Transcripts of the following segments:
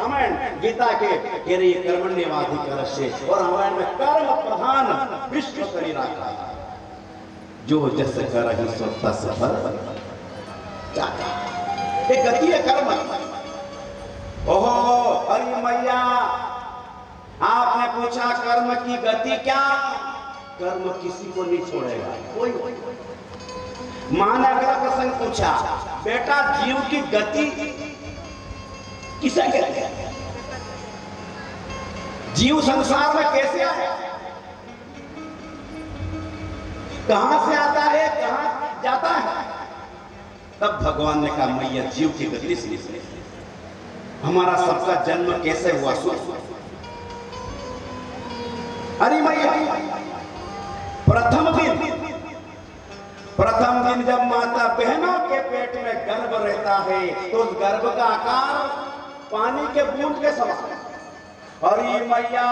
रामायण गीता के कह रही है कर्मण्येवाधिकारस्ते, और रामायण में कर्म प्रधान विश्व करी रखा, जो जस करहि सो तस फल जाता। ये गति है कर्म। ओहो अरे मैया, आपने पूछा कर्म की गति क्या? कर्म किसी को नहीं छोड़ेगा, कोई। मां ने अगला प्रसंग पूछा, बेटा जीव की गति किसे कहते हैं? जीव संसार में कैसे आया, कहां से आता है, कहां जाता है? तब भगवान ने कहा, मैया जीव की गति से हमारा सबका जन्म कैसे हुआ? अरे मैया, प्रथम दिन जब माता बहनों के पेट में गर्भ रहता है तो उस गर्भ का आकार पानी के बूंद के समान। अरे मैया,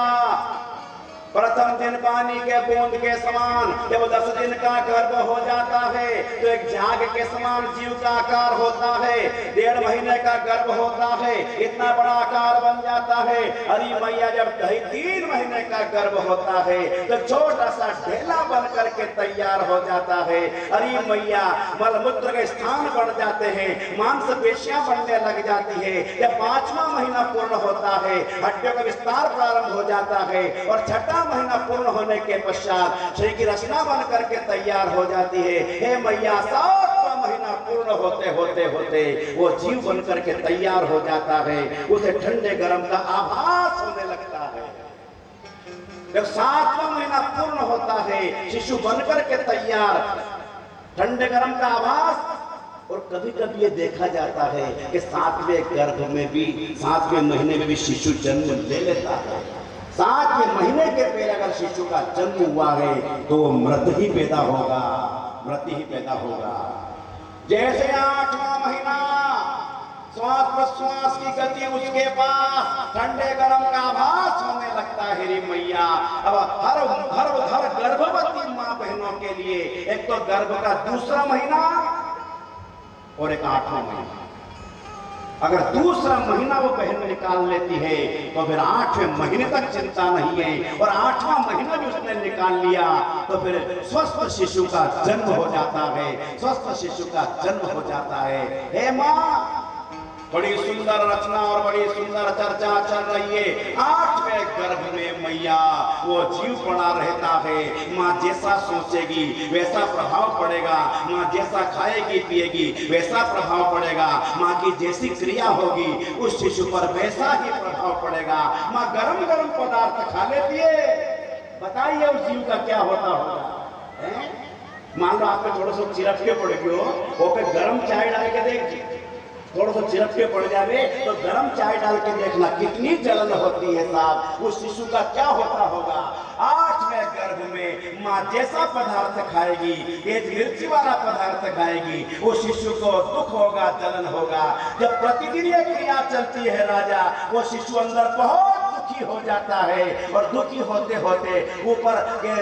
प्रथम दिन पानी के बूंद के समान, जब 10 दिन का गर्भ हो जाता है तो एक झाग के समान जीव का आकार होता है। 1.5 महीने का गर्भ होता है, इतना बड़ा आकार बन जाता है। अरे मैया, जब 3 महीने का गर्भ होता है तो छोटा सा ढेला बन करके तैयार हो जाता है। अरे मैया, मलमूत्र के स्थान बढ़ जाते हैं, मांसपेशियां बढ़ने लग जाती है। जब 5वां महीना पूर्ण होता है, हड्डियों का विस्तार प्रारंभ हो जाता है, और 6वां महीना पूर्ण होने के पश्चात शरीर की रचना बन करके तैयार हो जाती है। हे मैया, 7वां महीना पूर्ण होते होते होते वो जीव बन करके तैयार हो जाता है। उसे ठंडे गर्म का आभास होने लगता है। जब 7वां महीना पूर्ण होता है, शिशु बन करके तैयार, ठंडे गर्म का आभास। और कभी कभी ये देखा जाता है कि 7वें गर्भ में भी, 7वें महीने में भी शिशु जन्म ले लेता है। 7वें महीने के पहले अगर शिशु का जन्म हुआ है तो मृत ही पैदा होगा, मृत ही पैदा होगा। जैसे 8वां महीना श्वास प्रश्वास की गति उसके पास ठंडे गर्म का आभास होने लगता है। रे मैया, अब हर गर्भवती मां बहनों के लिए एक तो गर्भ का 2रा महीना और एक 8वां महीना। अगर 2रा महीना वो बहन निकाल लेती है तो फिर 8वें महीने तक चिंता नहीं है, और 8वां महीना भी उसने निकाल लिया तो फिर स्वस्थ शिशु का जन्म हो जाता है, स्वस्थ शिशु का जन्म हो जाता है। हे माँ, बड़ी सुंदर रचना और बड़ी सुंदर चर्चा चल रही है। 8वें गर्भ में मैया वो जीव पड़ा रहता है। माँ जैसा सोचेगी वैसा प्रभाव पड़ेगा, माँ जैसा खाएगी पिएगी वैसा प्रभाव पड़ेगा, माँ की जैसी क्रिया होगी उस शिशु पर वैसा ही प्रभाव पड़ेगा। माँ गरम गरम पदार्थ खा लेती है, बताइए उस जीव का क्या होता होगा? मान लो आपको थोड़ा सा चिरपके पड़ेगी, वो पे गरम चाय डाल के देख, थोड़ा सा चिरपके पड़ जाए तो गरम चाय डाल के देखना कितनी जलन होती है साहब, उस शिशु का क्या होता होगा। 8वें गर्भ में माँ जैसा पदार्थ खाएगी, तेज मिर्ची वाला पदार्थ खाएगी, उस शिशु को दुख होगा, जलन होगा। जब प्रतिदिन ये क्रिया चलती है राजा, वो शिशु अंदर बहुत दुखी हो जाता है, और दुखी होते होते ऊपर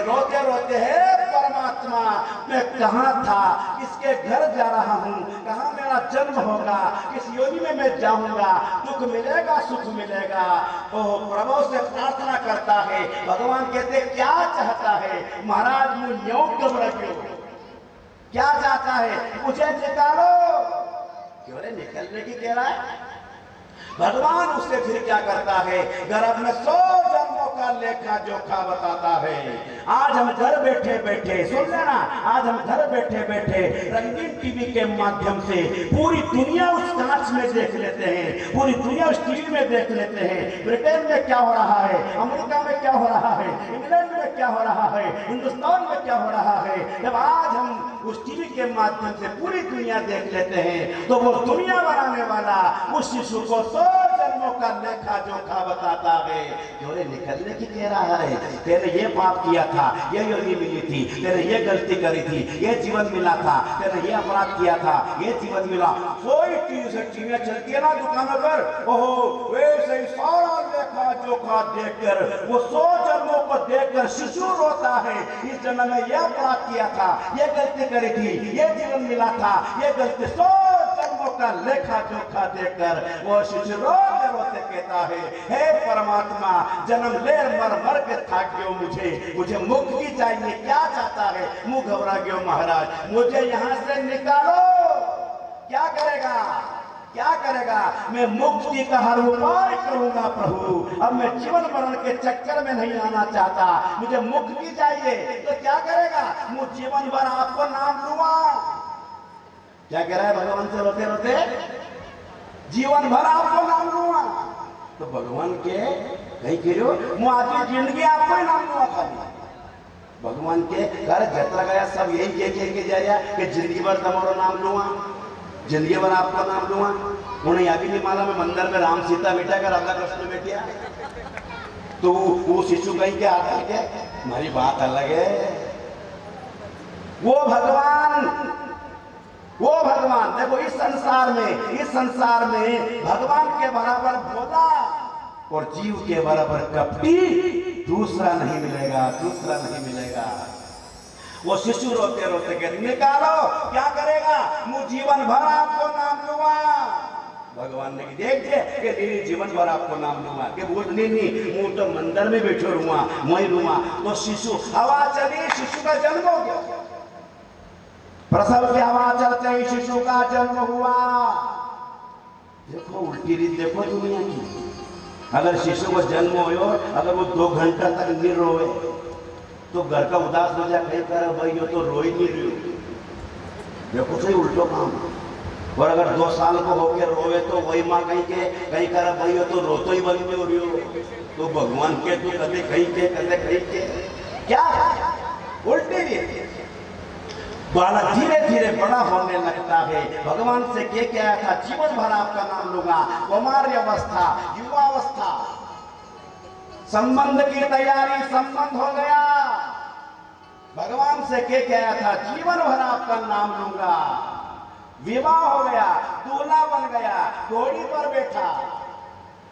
रोते रोते है, परमात्मा मैं कहाँ था, किसके घर जा रहा हूँ, कहाँ मेरा जन्म होगा, किस योनि में मैं जाऊंगा, दुख मिलेगा सुख मिलेगा। तो प्रभु से प्रार्थना करता है। भगवान कहते क्या चाहता है? महाराज मुझे घबरा क्यों, क्या चाहता है? मुझे निकालो। क्यों रे, निकलने की कह रहा है? भगवान उससे फिर क्या करता है? गर्भ में 100 जन्मों का लेखा जोखा बताता है। आज हम घर बैठे बैठे, सुन लेना, आज हम घर बैठे बैठे रंगीन टीवी के माध्यम से पूरी दुनिया उस कांच में देख लेते हैं, पूरी दुनिया उस टीवी में देख लेते हैं। ब्रिटेन में क्या हो रहा है, अमेरिका में क्या हो रहा है, इंग्लैंड में क्या हो रहा है, हिंदुस्तान में क्या हो रहा है। जब आज हम उस टीवी के माध्यम से पूरी दुनिया देख लेते हैं तो वो दुनिया बनाने वाला उस शिशु को 100 जन्मों का लेखा जोखा बताता है। जोरे निकलने की कह रहा है, तेरे ये पाप किया था, ये योनि मिली थी, तेरे ये गलती करी थी, ये जीवन मिला था, तेरे ये अपराध किया था, ये जीवन मिला। कोई टीवियां चलती है ना दुकानों पर, ओहो वैसे ही सारा लेखा जोखा देखकर वो 100 जन्मों को देखकर शिशु रोता है। इस जन्म में यह अपराध किया था, ये गलती करी थी, ये जीवन मिला था, ये गलती 100 जन्मों का लेखा जोखा देखकर वो शिशु रोते रोते कहता है, हे परमात्मा, जन्म ले मर मर के थक गयो, मुझे मुक्ति चाहिए। क्या चाहता है? मुंह घबरा गयो, महाराज मुझे यहाँ से निकालो। क्या करेगा? क्या करेगा? मैं मुक्ति का हर उपाय करूंगा प्रभु। अब मैं जीवन मरण के चक्कर में नहीं आना चाहता, मुझे मुक्ति चाहिए। तो क्या करेगा? मुझे जीवन भर आपको नाम लूंगा। क्या कह रहा है भगवान से रोते रोते? जीवन भर आपको नाम लूंगा। तो भगवान के कहीं कहो, मैं आधी जिंदगी आपको ही नाम लूंगा खाली। भगवान के घर जतरा गया सब यही कह के जा रहा कि जिंदगी भर तुम्हारा नाम लूंगा, जिंदगी भर आपका नाम लूंगा। उन्हें अभी नहीं माला में मंदिर में राम सीता बेटा का राधा कृष्ण बैठिया, तो वो शिशु कहीं के आता है? हमारी बात अलग है। वो भगवान देखो, इस संसार में भगवान के बराबर भोला और जीव के बराबर कपटी दूसरा नहीं मिलेगा। वो शिशु रोते रोते कहते, निकालो। क्या करेगा? मुझे जीवन भर आपको नाम लूंगा। भगवान ने देख के नहीं, जीवन भर आपको नाम लूंगा। कि बोल नहीं, मुंह तो मंदिर में बैठो रूंगा, मैं लूंगा। तो शिशु हवा चली, शिशु का जन्म हो गया। प्रसव की हवा चलते ही शिशु का जन्म हुआ। देखो उल्टी रीत देखो दुनिया की। अगर शिशु को जन्म हो, अगर वो 2 घंटा तक नहीं रोए तो घर का उदास हो जाए, कहीं कर भाई हो तो रोई नहीं रही। देखो सही उल्टो काम। और अगर 2 साल को होके रोवे तो वही माँ कहीं कर भाई हो तो रोतो ही बंद नहीं हो रही हो। तो भगवान के तू कदे कहीं के क्या उल्टी रीत। बालक धीरे धीरे बड़ा होने लगता है। भगवान से क्या था? जीवन भर आपका नाम लूंगा। कुमारी अवस्था, युवावस्था, संबंध की तैयारी, संबंध हो गया। भगवान से क्या था? जीवन भर आपका नाम लूंगा। विवाह हो गया, दूल्हा बन गया, घोड़ी पर बैठा,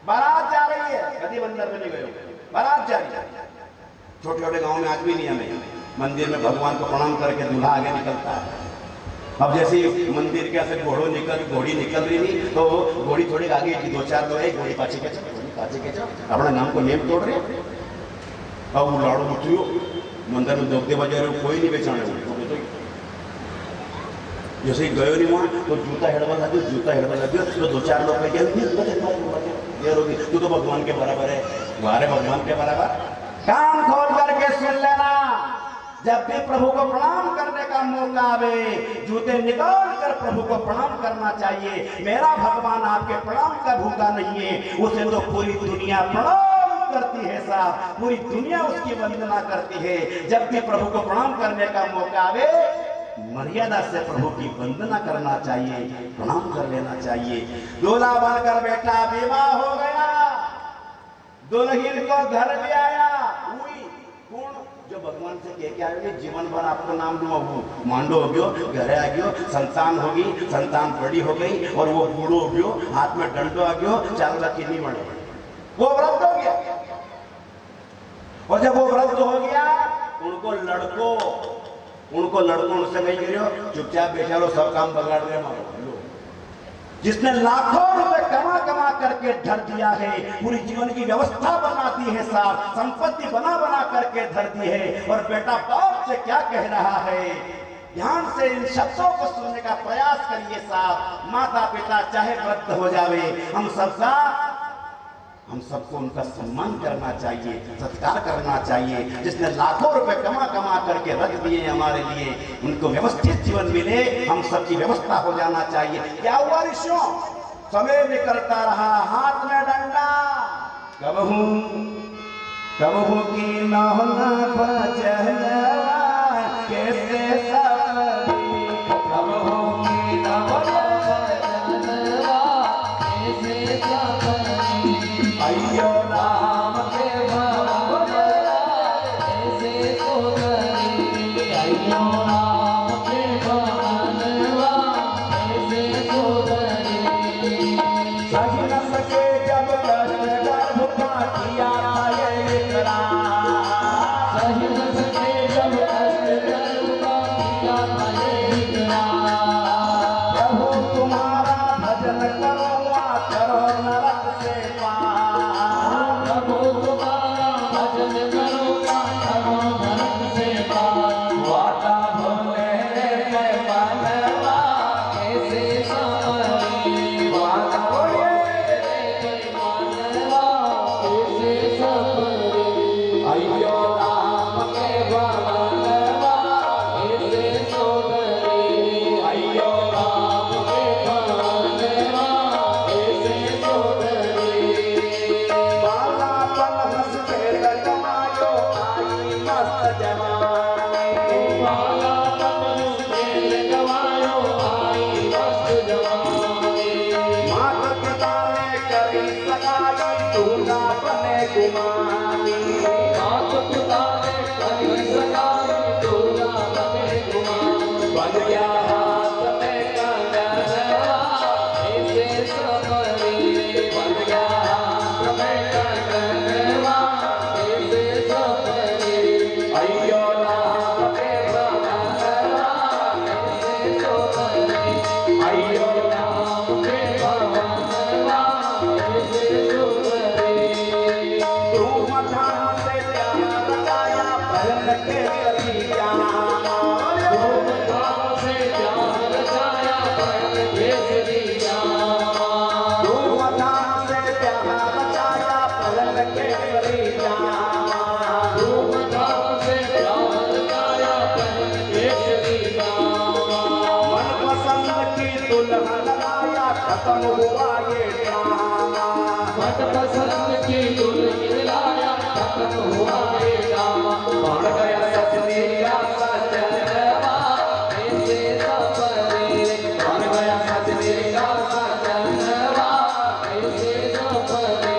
बारात जा रही है। कभी मंदिर में नहीं गए, बारात जा रही है। छोटे छोटे गांव में आज भी नहीं हमें मंदिर में भगवान को प्रणाम करके दूल्हा आगे निकलता है। अब जैसे मंदिर के ऐसे घोड़ी निकल रही नहीं, तो घोड़ी थोड़ी आगे 2-4 लोग घोड़ी पाछे के अपना नाम को नेम तोड़ रहे। अब वो लाड़ो उठियो मंदिर में दोगदे बजा रहे, कोई नहीं बेचाने। जैसे ही गयो नहीं वहाँ तो जूता हेड़वा लगे तो 2-4 लोग कहे, तू तो भगवान के बराबर है। वारे भगवान के बराबर? कान खोल करके सुन लेना। जब भी प्रभु को प्रणाम करने का मौका आवे, जूते निकाल कर प्रभु को प्रणाम करना चाहिए। मेरा भगवान आपके प्रणाम का भूखा नहीं है, उसे तो पूरी दुनिया प्रणाम करती है साहब, पूरी दुनिया उसकी वंदना करती है। जब भी प्रभु को प्रणाम करने का मौका आवे, मर्यादा से प्रभु की वंदना करना चाहिए, प्रणाम कर लेना चाहिए। दूल्हा बनकर बेटा विवाह हो गया, दुल्हन को घर ले आया। जो भगवान से क्या आए, जीवन भर आपको नाम लूंगा। वो मांडो हो गयो, घर आ गयो, संतान होगी, संतान बड़ी हो गई और वो बूढ़ो हो गयो, हाथ में डंडो आ गयो, 4 लाख नहीं बढ़े, वो व्रत हो गया। और जब वो व्रत हो गया, उनको लड़कों से नहीं गिरो, चुपचाप बैठा लो, सब काम बगाड़ रहे मारो। जिसने लाखों रुपए कमा करके धर दिया है, पूरी जीवन की व्यवस्था बना दी है साहब, संपत्ति बना करके धर दी है। और बेटा बाप से क्या कह रहा है? ध्यान से इन शब्दों को सुनने का प्रयास करिए साहब। माता पिता चाहे वृद्ध हो जावे, हम सबको उनका सम्मान करना चाहिए, सत्कार करना चाहिए। जिसने लाखों रुपए कमा करके रख दिए हमारे लिए, उनको व्यवस्थित जीवन मिले, हम सबकी व्यवस्था हो जाना चाहिए। क्या हुआ ऋषियों? समय भी करता रहा, हाथ में डंडा, कबहू की नौना बचलवा कैसे सबरी, कबहू की नौना बचलवा कैसे सबरी, अयो राम के भवन ऐसे सोदरी, अयो राम के भवन ऐसे सोदरी। सही न सके जब कष्ट गर्भ का किया ये इकरार, सही न सके जब कष्ट गर्भ का किया ये इकरार। प्रभु तुम्हारा भजन करूँगा, करो नरक से पार, खत्म हुआ ये ड्रामा। मन पसंद की दुल्हन लाया, खत्म हुआ ये ड्रामा। बढ़ गया सजनी का सजनवा, ऐसे सपने, बढ़ गया सजनी का सजनवा, ऐसे सपने।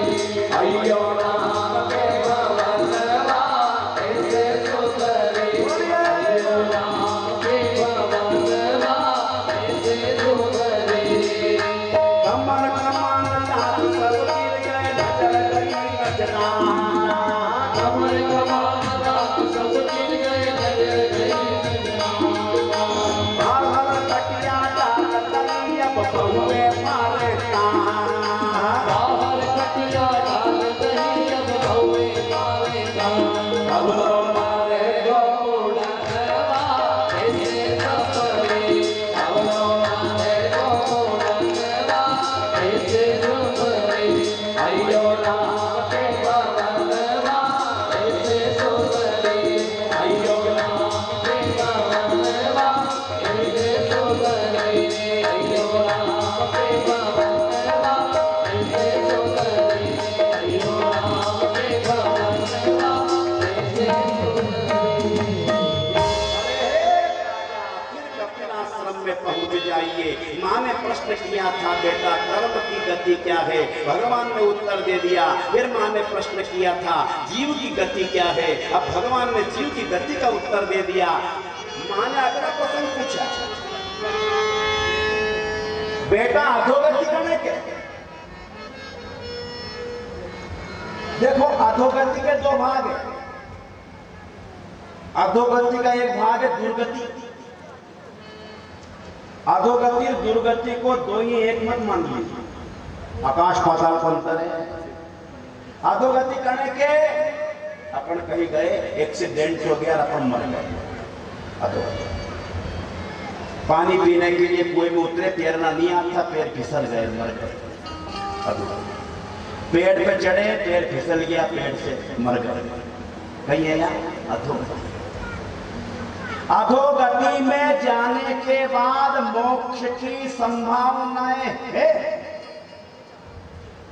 अयो राम के भवनवा, ऐसे सुतरे। अयो राम के भवनवा, ऐसे सुतरे। कमर कमान लाल सब गिर गए, नजर गई नजना। कमर कमाना सब गिर गए, नजर गई नजरा। बाहर कटिया डाल तली अब बहुए मारे ताना। बाहर कटिया डाल दही, अब भौवे मारे गान। अब तो मारे गो उड़नवा, ऐसे सपने। अब लो मारे को उड़नवा, ऐसे सपने। अयो राम के भवनवा, ऐसे सुतरे। अयो राम के भवनवा, ऐसे सुतरे। अयो राम के भवनवा, ऐसे सुतरे। अयो राम के भवनवा, ऐसे सुतरे। फिर कपिलाश्रम में पहुंच जाइए। माँ ने प्रश्न किया था, बेटा कर्म की गति क्या है? भगवान ने उत्तर दे दिया। फिर माँ ने प्रश्न किया था, जीव की गति क्या है? अब भगवान ने जीव की गति का उत्तर दे दिया। माँ ने अगला प्रश्न पूछा, बेटा अधोगति करने के? देखो अधोगति के दो भाग है। अधोगति का एक भाग है दुर्गति। अधोगति और दुर्गति को दो ही एक मत मान लीजिए, आकाश पाताल का अंतर है। अधोगति करने के अपन कहीं गए, एक्सीडेंट हो गया, अपन मर गए, अधोगति। पानी पीने के लिए कुएं में उतरे, तैरना नहीं आता, पैर फिसल गए, मर गए, अधोगति। पेड़ पे चढ़े, पैर फिसल गया, पेड़ से मर गए, कहीं है या अधोगति। अधोगति में जाने के बाद मोक्ष की संभावनाएं है,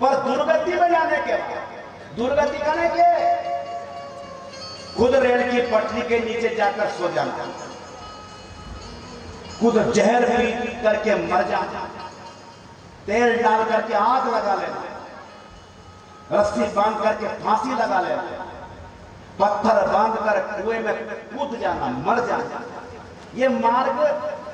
पर दुर्गति में जाने के बाद, दुर्गति करने के खुद रेल की पटरी के नीचे जाकर सो जाना, खुद जहर पी करके मर जाना, तेल डाल करके आग लगा लेना, रस्सी बांध करके फांसी लगा लेना, पत्थर बांध कर कुएं में कूद जाना, मर जाना, ये मार्ग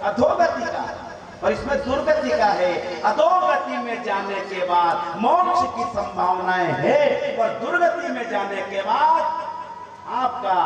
अधोगति का है। और इसमें दुर्गति का है। अधोगति में जाने के बाद मोक्ष की संभावनाएं है, और दुर्गति में जाने के बाद आपका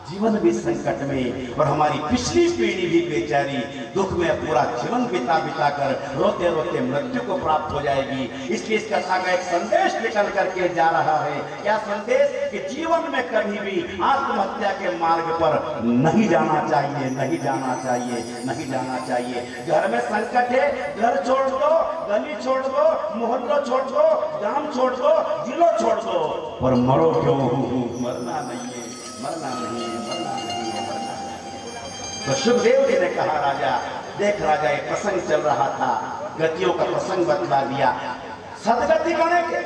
जीवन भी संकट में, और हमारी पिछली पीढ़ी भी बेचारी दुख में पूरा जीवन बिता बिता कर रोते रोते मृत्यु को प्राप्त हो जाएगी। इसलिए इस कथा का एक संदेश निकल करके जा रहा है। क्या संदेश? कि जीवन में कभी भी आत्महत्या के मार्ग पर नहीं जाना चाहिए, नहीं जाना चाहिए, नहीं जाना चाहिए। घर में संकट है, घर छोड़ दो, गली छोड़ दो, मोहल्ला छोड़ दो, गांव छोड़ दो, जिलो छोड़ दो, पर मरो क्यों? मरना नहीं है, मरना नहीं है, मरना नहीं है, मरना नहीं है। तो सुखदेव जी ने कहा, राजा देख, राजा एक प्रसंग चल रहा था, गतियों का प्रसंग बतला दिया, सदगति बनेंगे।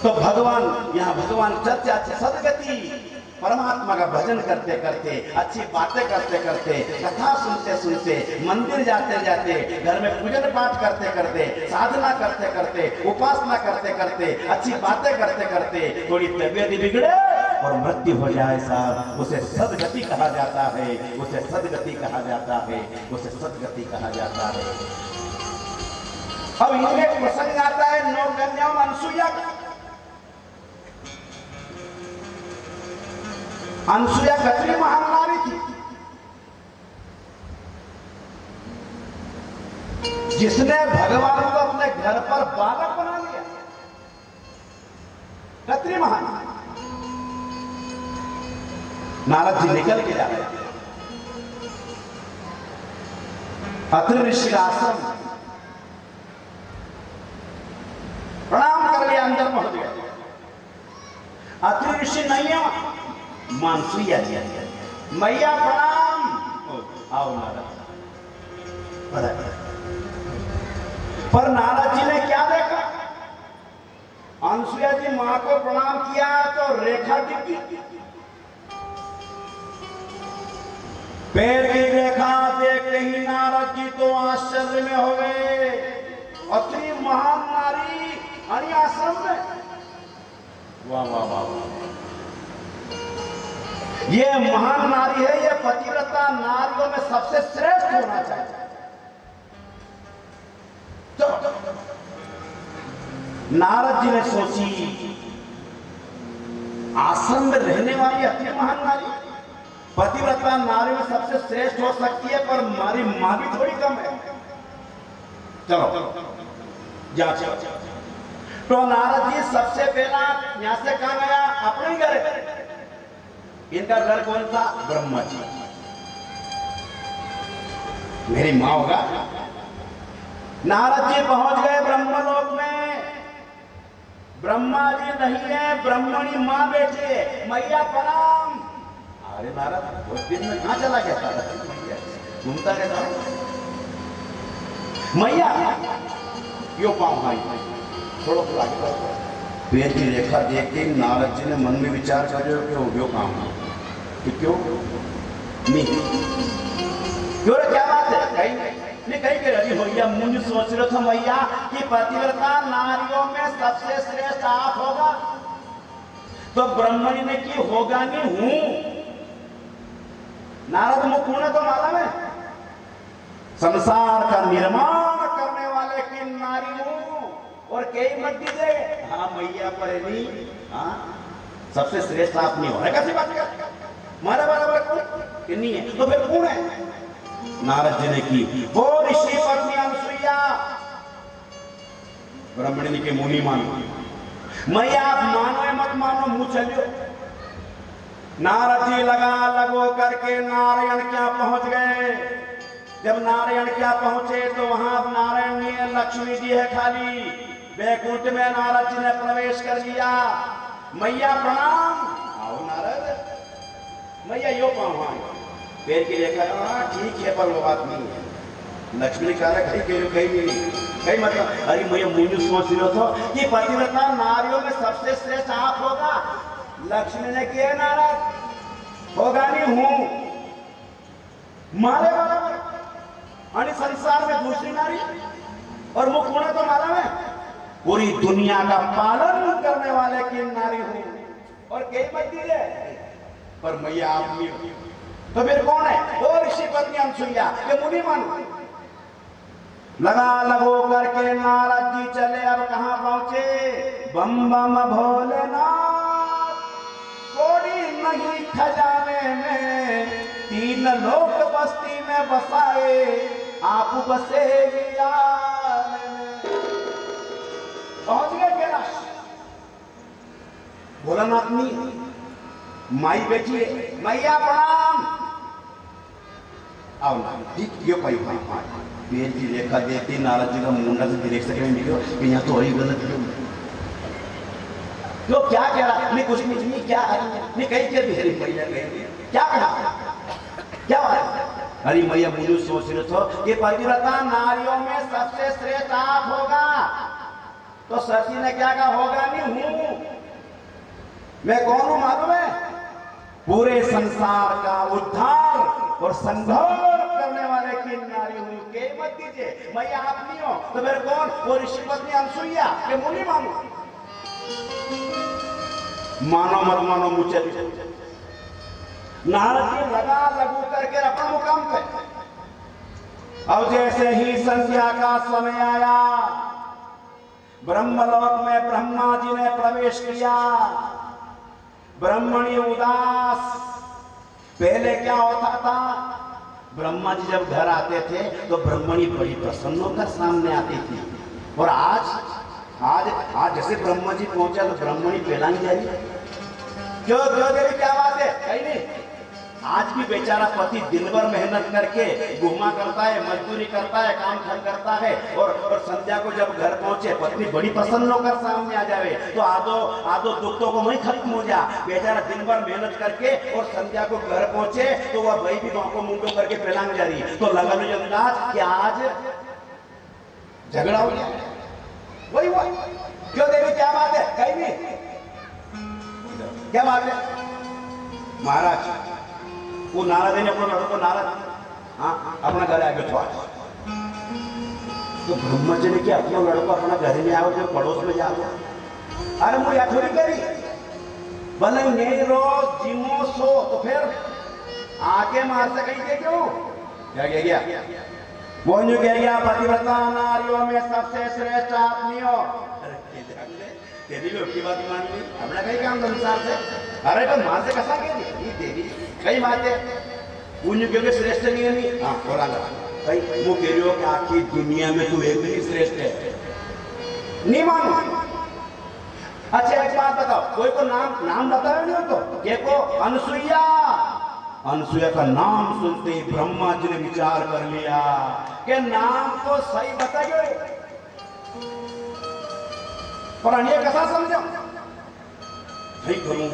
तो भगवान, यहाँ भगवान चर्चा, सदगति, परमात्मा का भजन करते करते, अच्छी बातें करते करते, कथा सुनते सुनते, मंदिर जाते जाते, घर में पूजन पाठ करते करते, साधना करते करते, उपासना करते करते, अच्छी बातें करते करते थोड़ी तबीयत बिगड़े और मृत्यु हो जाए साहब, उसे सदगति कहा जाता है, उसे सदगति कहा जाता है, उसे सदगति कहा जाता है। अब इनमें प्रसंग आता है नौ कन्याओं अनसुईया। अनसुईया खत्री महानारी थी, जिसने भगवान को अपने घर पर बालक बना लिया। खत्री महानारी, नारद जी निकल के जा रहे थे, अत्रि ऋषि का आश्रम, प्रणाम कर लिया, अंदर पहुंच गया। अत्रि ऋषि नहीं है, मानसुईया जी, मैया प्रणाम, आओ नारद। पर नारद जी ने क्या देखा? अनसुईया जी मां को प्रणाम किया तो रेखा दिखी, पैर की रेखा देखते ही नारद जी तो आश्चर्य में हो गए। अति महान नारी अनि आश्रम में, वाह वाह वाह वाह, ये महान नारी है, ये पतिव्रता नारियों में सबसे श्रेष्ठ होना चाहिए। तो नारद जी ने सोची, आश्रम में रहने वाली अति महान नारी पतिव्रता नारी में सबसे श्रेष्ठ हो सकती है, पर हमारी मां भी थोड़ी कम है। चलो जा। तो नारद जी सबसे पहला यहां से कहां गया? अपने ही घर। इनका घर कौन था? ब्रह्मा जी। मेरी मां होगा। नारद जी पहुंच गए ब्रह्मलोक में। ब्रह्मा जी नहीं है, ब्रह्मणी मां बैठी है। मैया प्रणाम। अरे नारद बहुत दिन में कहां चला गया था? घूमता रहता मैया, यो पाऊं भाई थोड़ा पेट की रेखा देख के नारद जी ने मन में विचार कर क्यों काम कि क्यों नहीं क्यों रे, क्या बात है? कहीं नहीं कहीं के रही भैया मुझे सोच रहे थे मैया कि पतिव्रता नारियों में सबसे श्रेष्ठ आप होगा, तो ब्रह्मणी ने की होगा नहीं हूं। नारद मुकुण तो मालूम है, संसार का निर्माण करने वाले की नारी हूं और कई मत दीजिए। हाँ मैया पर नहीं, हाँ सबसे श्रेष्ठ आप नहीं हो रहे। कैसी बात कर मारा बराबर कौन नहीं है, तो फिर कौन है? नारद जी ने की वो ऋषि पत्नी अनसुईया, ब्राह्मणी के मुनि मानो। मैया आप मानो या मत मानो, मुंह चलियो। नारद जी लगा लगो करके नारायण क्या पहुंच गए। जब नारायण क्या पहुंचे तो वहां नारायण ने लक्ष्मी जी है खाली। वैकुंठ में नारद जी ने प्रवेश कर लिया। मैया प्रणाम। आओ नारद। मैया यो पाऊं पैर की रेखा। ठीक है पर वो बात नहीं है। लक्ष्मी कह रहा कहीं नहीं कहीं मतलब अरे मैया मुझे सोच रहे हो कि पतिव्रता नारियों में सबसे श्रेष्ठ आप होगा। लक्ष्मी ने किया नारद होगा नहीं हूं मारे बराबर अनि संसार में दूसरी नारी और मुकुण तो मारा है पूरी दुनिया का पालन करने वाले की नारी हूं और कई मत दीजिए पर मैया आप नहीं हो। तो फिर कौन है? वो ऋषि पत्नी अनसुईया ये मुनि मानो। लगा लगो करके नारद जी चले। अब कहां पहुंचे? बम बम भोलेनाथ कोड़ी नहीं खजाने में, तीन लोक बस्ती में बसाए आप बसे पहुंच गए कैलाश। भोलानाथ नहीं माई बैठी है। मैया प्रणाम। आओ ना ठीक यो पाई भाई पेड़ की रेखा देती नारद जी का मुंडा से देख सके निकलो कि यहाँ तो वही गलत है। तो क्या कह रहा? नहीं कुछ नहीं क्या नहीं कहीं के भी मैया क्या कहा क्या बात? अरे मैया मुझे सोच रहे थे कि पतिव्रता नारियों में सबसे श्रेष्ठ आप होगा। तो सती ने क्या कहा? होगा नहीं हूं। मैं कौन हूं मालूम है? पूरे संसार का उद्धार और संघर्ष करने वाले की नारी हूं। के मत दीजिए मैया आप नहीं हो तो मेरे कौन? वो ऋषि पत्नी अनसुईया के मुनि मानो। मानो मत मानो मुझे नारद जी लगा लगू करके अपने मुकाम पे। अब जैसे ही संध्या का समय आया ब्रह्मलोक में ब्रह्मा जी ने प्रवेश किया। ब्रह्मणी उदास। पहले क्या होता था? ब्रह्मा जी जब घर आते थे तो ब्रह्मणी बड़ी प्रसन्न होकर सामने आती थी। और आज जैसे ब्रह्मा जी पहुंचा तो ब्रह्मणी पहला नहीं जा रही। क्यों देवी क्या बात है? कहीं नहीं। आज भी बेचारा पति दिन भर मेहनत करके घुमा करता है, मजदूरी करता है, काम खल करता है और संध्या को जब घर पहुंचे पत्नी बड़ी प्रसन्न होकर सामने आ जावे तो आधो दुखों को वही खत्म हो जा। बेचारा दिन भर मेहनत करके और संध्या को घर पहुंचे तो वह भाई भी गांव को मुंडो करके फैलाने जा रही। तो लगा लो अंदाज कि आज झगड़ा हो गया, वही हुआ। क्यों देवी, क्या बात है? कहीं नहीं, क्या बात है? महाराज, वो नारद ने अपना लड़को नारद, हाँ, अपना घर आ गया। तो ब्रह्मा जी ने क्या अपना लड़को अपना घर में आओ, जो पड़ोस में जाओ? अरे मुझे या थोड़ी करी, भले नहीं रोज जिमो सो, तो फिर आके मार सकेंगे क्यों? क्या कह गया? वो यूं कह गया, पतिव्रता नारियों में सबसे श्रेष्ठ आदमी हो। तेरी भी उसकी बात मान ली, अपना कहीं काम संसार से। अरे तो मां से कसा के ये देवी कई बातें उन के लिए श्रेष्ठ नहीं है। नहीं, हाँ, और आगे भाई वो कह रही हो कि आखिर दुनिया में तू एक ही श्रेष्ठ है, नहीं मानो। अच्छा एक बात बताओ, कोई को नाम बताया नहीं हो तो? देखो अनसुईया, अनसुईया का नाम सुनते ही ब्रह्मा जी ने विचार कर लिया कि नाम तो सही बताइए, पर अन्य कैसा समझो? नहीं करूं,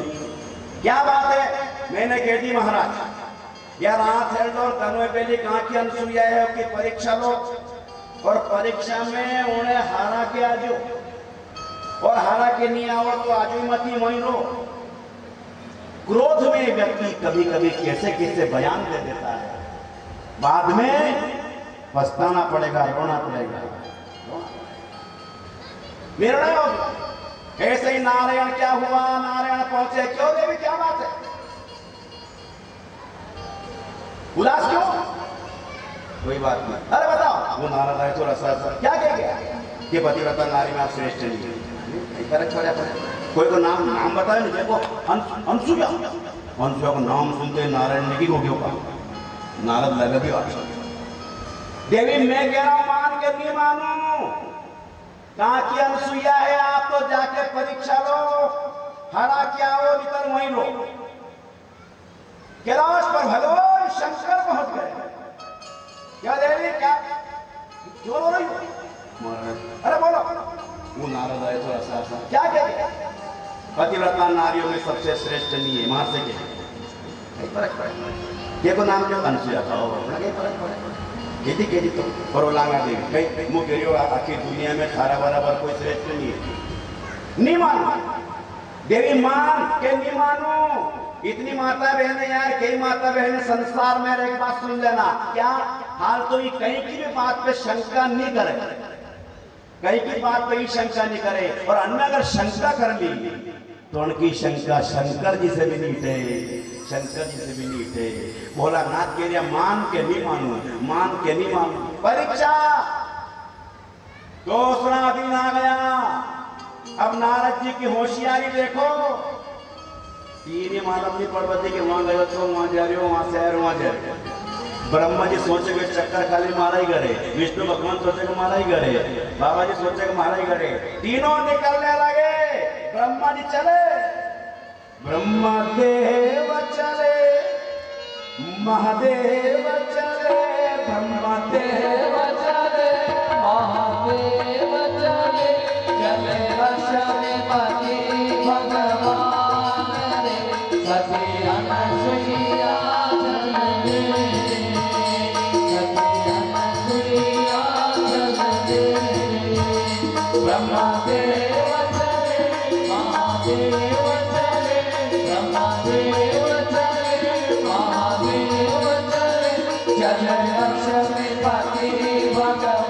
क्या बात है? मैंने कह दी महाराज, यार रात है और तनवे पहले कहा की अनसुईया है कि परीक्षा लो, और परीक्षा में उन्हें हारा के आजो, और हारा के नहीं आओ तो आजू मती वहीं रो। क्रोध में व्यक्ति कभी कभी कैसे कैसे बयान दे देता है, बाद में पछताना पड़ेगा, रोना पड़ेगा। निर्णय हो ऐसे ही नारायण क्या हुआ, नारायण पहुंचे। क्यों देवी, क्या बात है? उदास क्यों? कोई बात नहीं। अरे बताओ, वो नारद आए तो रसा क्या कह गया कि पतिव्रता नारी में आप श्रेष्ठ नहीं है। फर्क छोड़ा कोई को नाम बताया नहीं। देखो अनसुईया, अनसुईया को नाम सुनते नारायण ने की हो गया, नारद लगा भी। देवी मैं कह रहा हूं, मान के नहीं मानू, कहा कि अनसुईया है, आप तो जाके परीक्षा लो, हरा क्या हो निकल वहीं लो। कैलाश पर भगवान शंकर पहुंच गए। क्या देवी, क्या क्यों रो रही हो? अरे बोलो। वो नारद आए तो ऐसा क्या कह गया? पतिव्रता नारियों में सबसे श्रेष्ठ नहीं है, मां से क्या फर्क पड़े? देखो नाम जो अनसुईया था, खेती तो परोलांगा देवी कहीं मुँह कह रही हो, आखिर दुनिया में थारा बराबर कोई श्रेष्ठ नहीं है। नहीं मानो देवी, मान के नहीं मानो। इतनी माता बहन यार, कई माता बहन संसार में। एक बात सुन लेना, क्या हाल तो ये कहीं की भी बात पे शंका नहीं करे, कहीं की बात पे ही शंका नहीं करे, और अन्य अगर शंका कर ली तो उनकी शंका शंकर जी से भी नहीं थे, शंकर जी से भी नहीं थे। भोलानाथ कह रहा मान के नहीं मानू, मान के नहीं मानू। परीक्षा दूसरा दिन आ गया। अब नारद जी की होशियारी देखो, तीन ही मालूम नहीं पड़ती कि वहां गए तो वहां जा रहे हो, वहां से आ रहे हो, वहां जा रहे हो। ब्रह्मा जी सोचे कि चक्कर खाली मारा ही करे, विष्णु भगवान सोचे कि मारा ही करे, बाबा जी सोचे कि मारा ही करे। तीनों निकलने लगे। ब्रह्मा जी चले, ब्रह्मा देव चले, महादेव चले, ब्रह्मा देव चले, महादेव चले, चले वशपति भगवान रे, सती अनसुईया चले, सती अनसुईया चले। ब्रह्मदेव चले, महादेव चले, ब्रह्मदेव चले, महादेव चले, चले वशपति भगवान